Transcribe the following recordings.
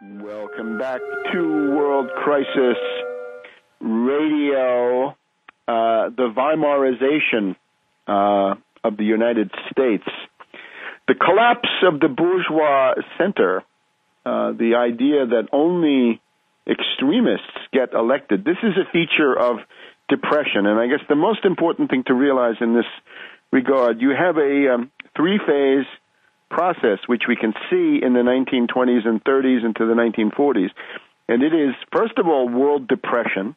Welcome back to World Crisis Radio, the Weimarization of the United States, the collapse of the bourgeois center, the idea that only extremists get elected. This is a feature of depression, and I guess the most important thing to realize in this regard, you have a three-phase process, which we can see in the 1920s and 30s into the 1940s. And it is, first of all, world depression.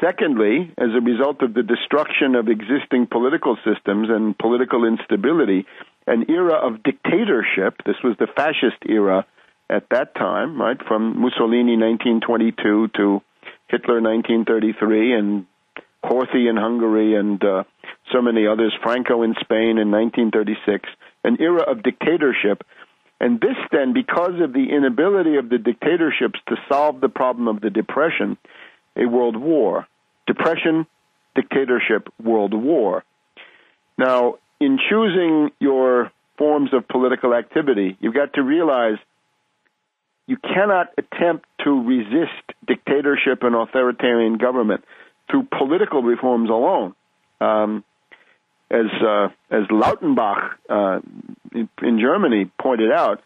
Secondly, as a result of the destruction of existing political systems and political instability, an era of dictatorship. This was the fascist era at that time, right, from Mussolini 1922 to Hitler 1933 and Horthy in Hungary and so many others, Franco in Spain in 1936. An era of dictatorship, and this then, because of the inability of the dictatorships to solve the problem of the depression, a world war. Depression, dictatorship, world war. Now, in choosing your forms of political activity, you've got to realize you cannot attempt to resist dictatorship and authoritarian government through political reforms alone. As Lautenbach in Germany pointed out,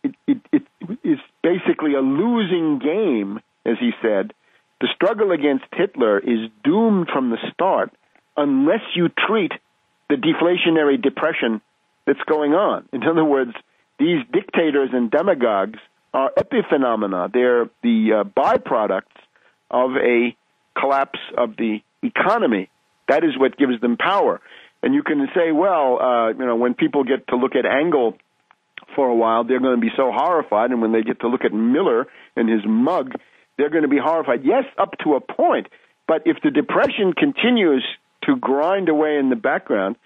it is basically a losing game, as he said. The struggle against Hitler is doomed from the start unless you treat the deflationary depression that's going on. In other words, these dictators and demagogues are epiphenomena. They're the byproducts of a collapse of the economy. That is what gives them power. And you can say, well, when people get to look at Engel for a while, they're going to be so horrified. And when they get to look at Miller and his mug, they're going to be horrified. Yes, up to a point. But if the depression continues to grind away in the background,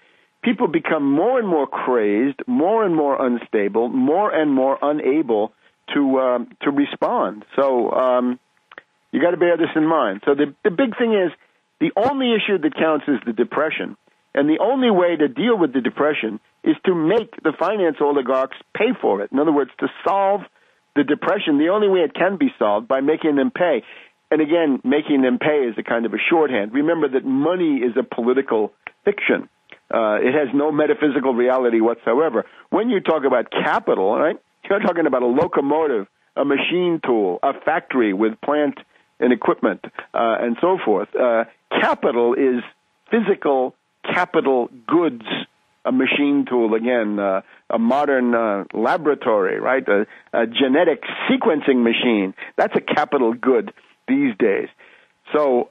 people become more and more crazed, more and more unstable, more and more unable to respond. So you got to bear this in mind. So the big thing is the only issue that counts is the depression. And the only way to deal with the depression is to make the finance oligarchs pay for it. In other words, to solve the depression, the only way it can be solved by making them pay. And again, making them pay is a kind of a shorthand. Remember that money is a political fiction. It has no metaphysical reality whatsoever. When you talk about capital, right, you're talking about a locomotive, a machine tool, a factory with plant and equipment, and so forth. Capital is physical capital goods, a machine tool, again, a modern laboratory, right, a genetic sequencing machine. That's a capital good these days. So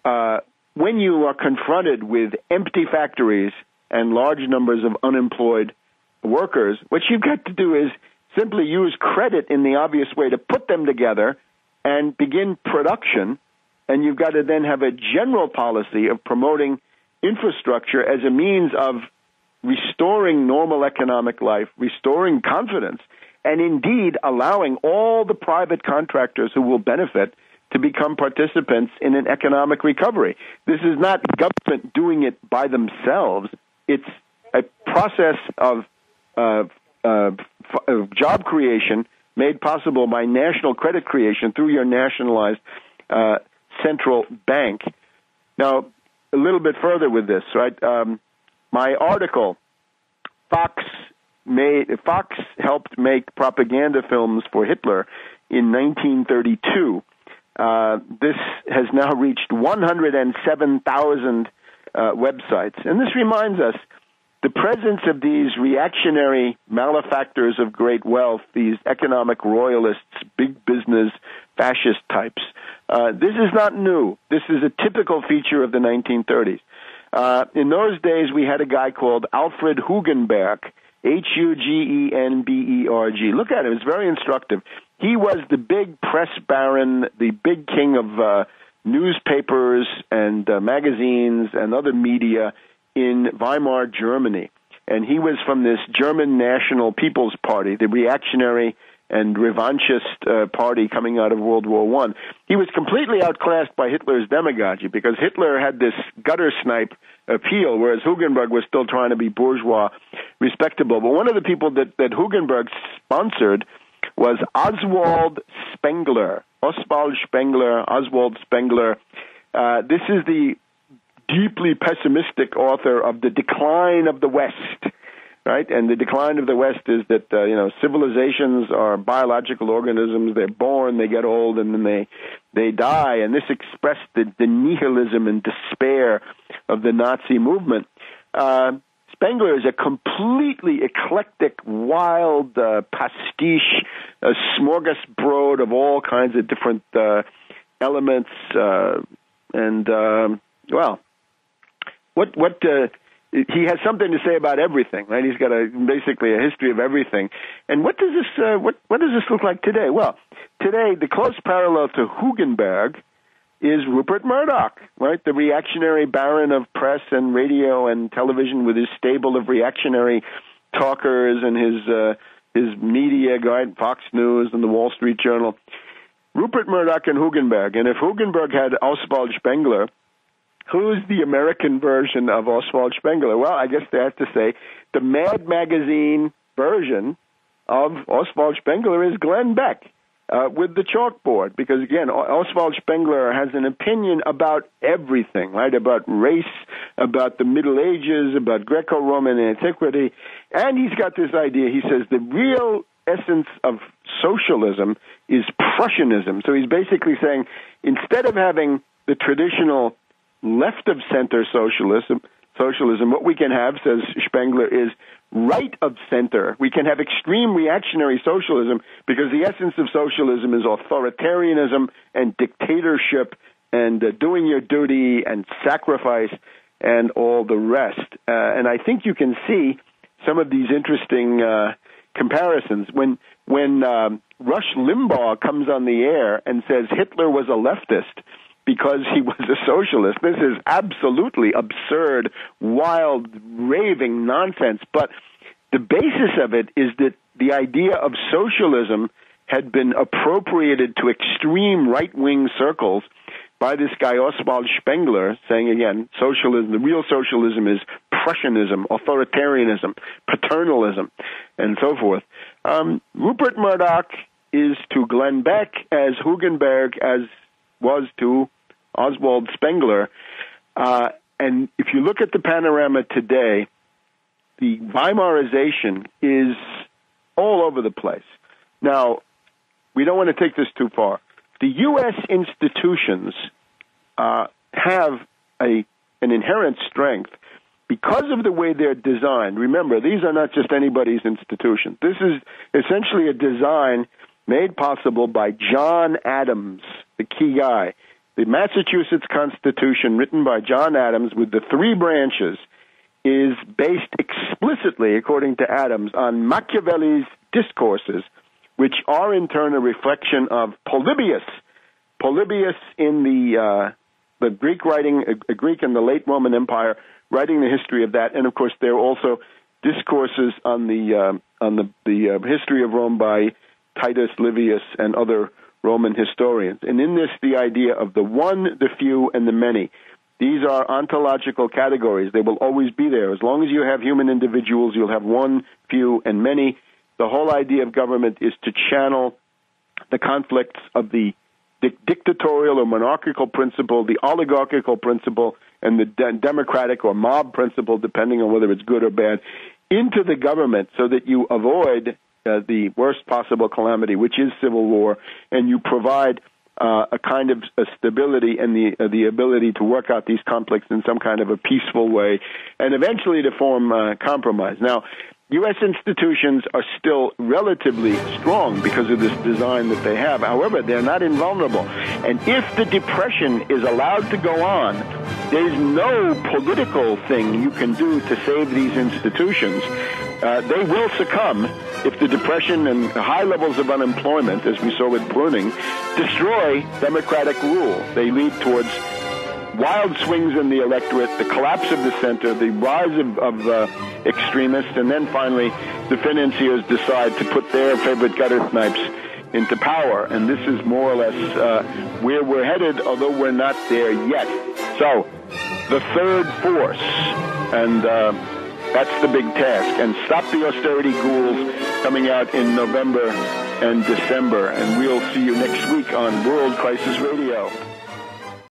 when you are confronted with empty factories and large numbers of unemployed workers, what you've got to do is simply use credit in the obvious way to put them together and begin production, and you've got to then have a general policy of promoting infrastructure as a means of restoring normal economic life, restoring confidence, and indeed allowing all the private contractors who will benefit to become participants in an economic recovery. This is not government doing it by themselves. It's a process of job creation made possible by national credit creation through your nationalized central bank. Now, a little bit further with this, right? My article, Fox helped make propaganda films for Hitler in 1932. This has now reached 107,000 websites. And this reminds us the presence of these reactionary malefactors of great wealth, these economic royalists, big business, fascist types. This is not new. This is a typical feature of the 1930s. In those days, we had a guy called Alfred Hugenberg, Hugenberg. Look at him. It's very instructive. He was the big press baron, the big king of newspapers and magazines and other media in Weimar, Germany. And he was from this German National People's Party, the reactionary and revanchist party coming out of World War I. He was completely outclassed by Hitler's demagogy because Hitler had this gutter snipe appeal, whereas Hugenberg was still trying to be bourgeois respectable. But one of the people that Hugenberg sponsored was Oswald Spengler. Oswald Spengler. This is the deeply pessimistic author of The Decline of the West, right? And the decline of the West is that, civilizations are biological organisms. They're born, they get old, and then they die. And this expressed the nihilism and despair of the Nazi movement. Spengler is a completely eclectic, wild pastiche, a smorgasbord of all kinds of different elements. He has something to say about everything, right? He's got basically a history of everything. And what does this look like today? Well, today the close parallel to Hugenberg is Rupert Murdoch, right? The reactionary baron of press and radio and television with his stable of reactionary talkers and his media guide, Fox News and the Wall Street Journal. Rupert Murdoch and Hugenberg. And if Hugenberg had Oswald Spengler, who's the American version of Oswald Spengler? Well, I guess they have to say the Mad Magazine version of Oswald Spengler is Glenn Beck. With the chalkboard, because again, Oswald Spengler has an opinion about everything, right? About race, about the Middle Ages, about Greco-Roman antiquity, and he's got this idea. He says the real essence of socialism is Prussianism. So he's basically saying instead of having the traditional left-of-center socialism, what we can have, says Spengler, is right of center. We can have extreme reactionary socialism because the essence of socialism is authoritarianism and dictatorship and doing your duty and sacrifice and all the rest. And I think you can see some of these interesting comparisons. When Rush Limbaugh comes on the air and says Hitler was a leftist because he was a socialist, this is absolutely absurd, wild, raving nonsense. But the basis of it is that the idea of socialism had been appropriated to extreme right-wing circles by this guy Oswald Spengler, saying again, socialism, the real socialism is Prussianism, authoritarianism, paternalism, and so forth. Rupert Murdoch is to Glenn Beck as Hugenberg as was to Oswald Spengler. And if you look at the panorama today, the Weimarization is all over the place. Now, we don't want to take this too far. The U.S. institutions have an inherent strength because of the way they're designed. Remember, these are not just anybody's institutions. This is essentially a design made possible by John Adams, the key guy. The Massachusetts Constitution, written by John Adams with the three branches, is based explicitly, according to Adams, on Machiavelli's discourses, which are in turn a reflection of Polybius. Polybius in the Greek writing, a Greek in the late Roman Empire, writing the history of that, and of course there are also discourses on the history of Rome by Titus Livius and other Roman historians. And in this, the idea of the one, the few, and the many. These are ontological categories. They will always be there. As long as you have human individuals, you'll have one, few, and many. The whole idea of government is to channel the conflicts of the dictatorial or monarchical principle, the oligarchical principle, and the democratic or mob principle, depending on whether it's good or bad, into the government so that you avoid the worst possible calamity, which is civil war, and you provide a kind of a stability and the ability to work out these conflicts in some kind of a peaceful way, and eventually to form compromise. Now, U.S. institutions are still relatively strong because of this design that they have. However, they're not invulnerable. And if the Depression is allowed to go on, there's no political thing you can do to save these institutions. They will succumb if the Depression and high levels of unemployment, as we saw with pruning, destroy democratic rule. They lead towards wild swings in the electorate, the collapse of the center, the rise of extremists, and then finally the financiers decide to put their favorite gutter snipes into power. And this is more or less where we're headed, although we're not there yet. So, the third force, and that's the big task. And Stop the Austerity Ghouls, coming out in November and December. And we'll see you next week on World Crisis Radio.